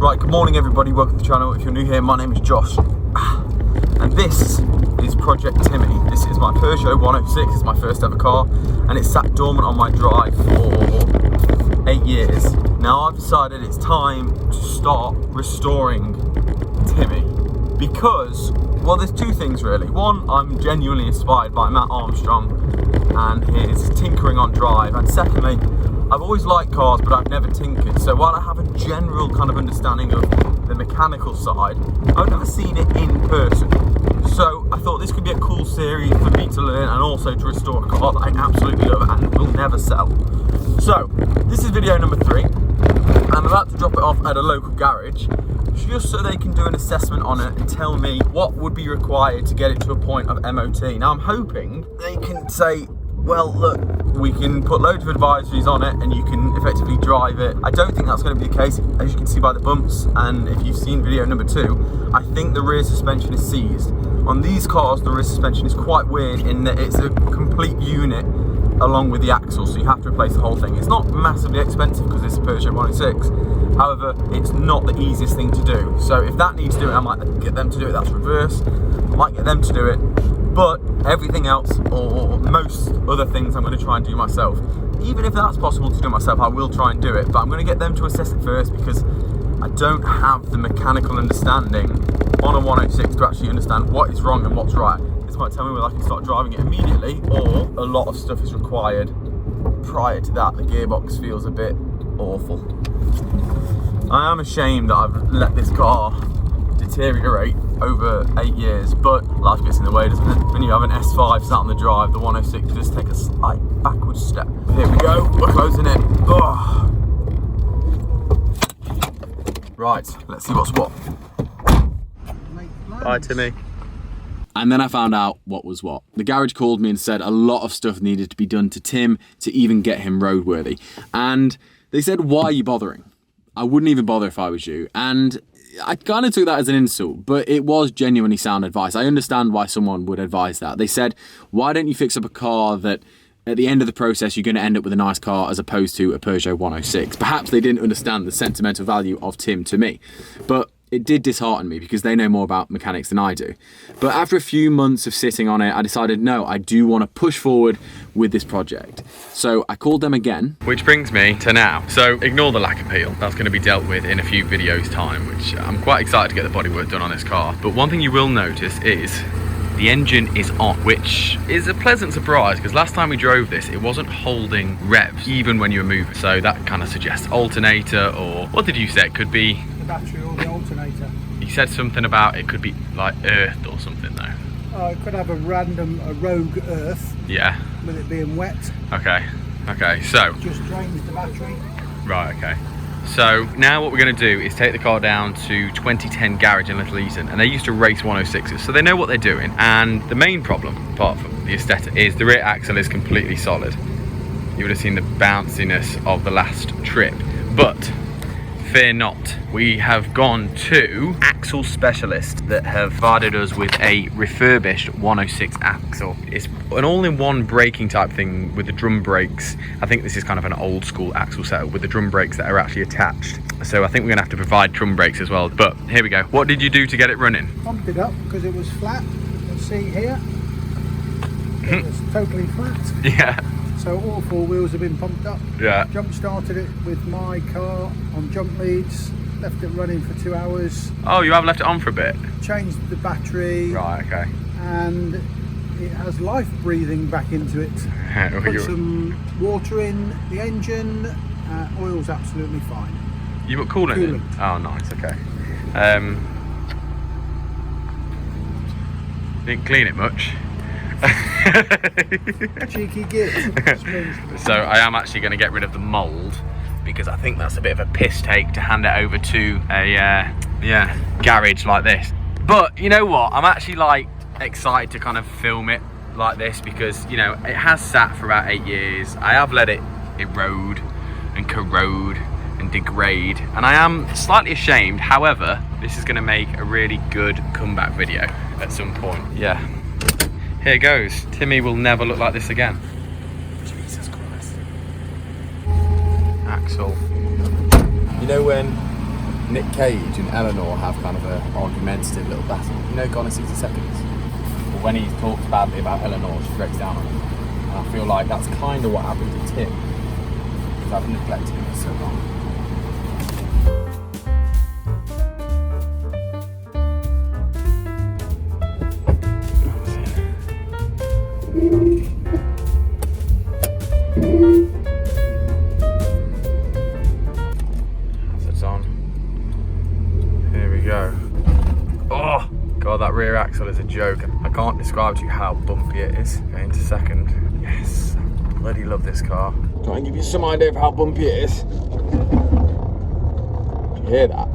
Right, good morning everybody, welcome to the channel. If you're new here, my name is Josh. And this is Project Timmy. This is my Peugeot 106, it's my first ever car. And it's sat dormant on my drive for 8 years. Now I've decided it's time to start restoring Timmy. Because, well, there's two things really. One, I'm genuinely inspired by Matt Armstrong and his tinkering on drive. And secondly, I've always liked cars, but I've never tinkered. So while I have a general kind of understanding of the mechanical side, I've never seen it in person. So I thought this could be a cool series for me to learn and also to restore a car that I absolutely love and will never sell. So this is video number 3. I'm about to drop it off at a local garage, just so they can do an assessment on it and tell me what would be required to get it to a point of MOT. Now I'm hoping they can say, well, look, we can put loads of advisories on it and you can effectively drive it. I don't think that's going to be the case, as you can see by the bumps, and if you've seen video number 2, I think the rear suspension is seized. On these cars, the rear suspension is quite weird in that it's a complete unit along with the axle, so you have to replace the whole thing. It's not massively expensive because it's a Peugeot 106, however, it's not the easiest thing to do. So if that needs doing, I might get them to do it, that's reverse. I might get them to do it. But everything else, or most other things, I'm going to try and do myself. Even if that's possible to do myself, I will try and do it. But I'm going to get them to assess it first because I don't have the mechanical understanding on a 106 to actually understand what is wrong and what's right. This might tell me whether I can start driving it immediately, or a lot of stuff is required prior to that. The gearbox feels a bit awful. I am ashamed that I've let this car deteriorate over 8 years, but life gets in the way, doesn't it? When you have an S5 sat on the drive, the 106 just take a slight backward step. Here we go, we're closing it. Oh. Right, let's see what's what. Bye, Timmy. And then I found out what was what. The garage called me and said a lot of stuff needed to be done to Tim to even get him roadworthy. And they said, why are you bothering? I wouldn't even bother if I was you. And I kind of took that as an insult, but it was genuinely sound advice. I understand why someone would advise that. They said, why don't you fix up a car that at the end of the process, you're going to end up with a nice car as opposed to a Peugeot 106. Perhaps they didn't understand the sentimental value of Tim to me, but it did dishearten me because they know more about mechanics than I do. But after a few months of sitting on it, I decided, no, I do want to push forward with this project. So I called them again. Which brings me to now. So ignore the lack appeal. That's going to be dealt with in a few videos time, which I'm quite excited to get the bodywork done on this car. But one thing you will notice is the engine is on, which is a pleasant surprise because last time we drove this, it wasn't holding revs even when you were moving. So that kind of suggests alternator, or what did you say? It could be the battery or the alternator. You said something about it could be like earth or something though. It could have a rogue earth. Yeah. With it being wet. Okay. Okay. So. Just drains the battery. Right. Okay. So now what we're going to do is take the car down to 2010 garage in Little Eaton, and they used to race 106s, so they know what they're doing. And the main problem, apart from the aesthetic, is the rear axle is completely solid. You would have seen the bounciness of the last trip, but fear not, we have gone to axle specialists that have provided us with a refurbished 106 axle. It's an all-in-one braking type thing with the drum brakes. I think this is kind of an old school axle setup with the drum brakes that are actually attached. So I think we're gonna have to provide drum brakes as well. But here we go. What did you do to get it running? Pumped it up because it was flat. You can see here, it was totally flat. Yeah. So all 4 wheels have been pumped up. Yeah. Jump started it with my car on jump leads, left it running for 2 hours. Oh, you have left it on for a bit? Changed the battery. Right, okay. And it has life breathing back into it. Put some water in the engine, oil's absolutely fine. You put coolant in? Oh, nice, okay. Didn't clean it much. Cheeky git. So I am actually going to get rid of the mould because I think that's a bit of a piss take to hand it over to a garage like this. But you know what, I'm actually like excited to kind of film it like this because, you know, it has sat for about 8 years. I have let it erode and corrode and degrade, and I am slightly ashamed. However, this is going to make a really good comeback video at some point. Yeah. Here goes. Timmy will never look like this again. Jesus Christ. Axle. You know when Nick Cage and Eleanor have kind of an argumentative little battle. You know, Gone in 60 Seconds? But when he talks badly about Eleanor, she breaks down on him. And I feel like that's kind of what happened to Tim, because I've neglected him for so long. It's on. Here we go. Oh god, that rear axle is a joke. I can't describe to you how bumpy it is. Going to second. Yes, I bloody love this car. Try and give you some idea of how bumpy it is. Do you hear that?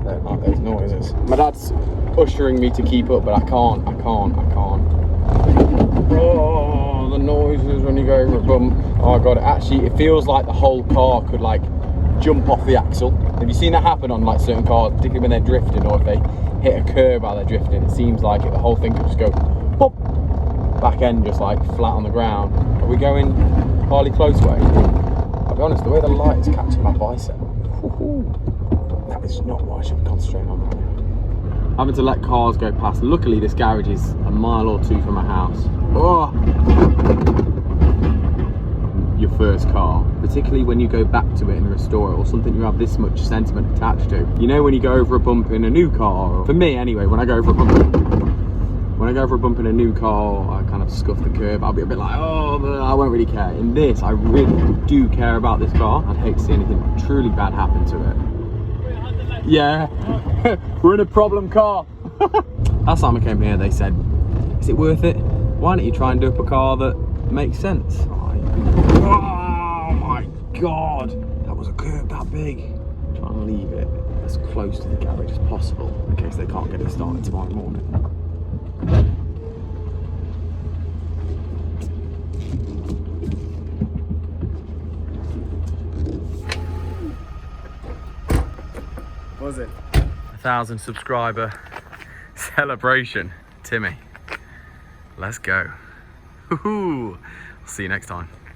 I don't like those noises. My dad's ushering me to keep up, but I can't. Oh, the noises when you go over a bump. Oh god, actually it feels like the whole car could like jump off the axle. Have you seen that happen on like certain cars, particularly when they're drifting, or if they hit a curb while they're drifting? It seems like the whole thing could just go pop, back end just like flat on the ground. Are we going Harley close way? I'll be honest, the way the light is catching my bicep, that is not what I should be concentrating on right now. Having to let cars go past. Luckily this garage is a mile or two from my house. Oh, your first car, particularly when you go back to it and restore it, or something you have this much sentiment attached to. You know, when you go over a bump in a new car, or for me anyway, when I go over a bump in a new car, I kind of scuff the curb, I'll be a bit like, oh, but I won't really care. In this, I really do care about this car. I'd hate to see anything truly bad happen to it. Yeah, we're in a problem car. Last time I came here, they said, is it worth it? Why don't you try and do up a car that makes sense? Oh my god, that was a curb that big. Try and leave it as close to the garage as possible in case they can't get it started tomorrow morning. What was it? 1,000 subscriber celebration. Timmy, let's go. Woohoo! See you next time.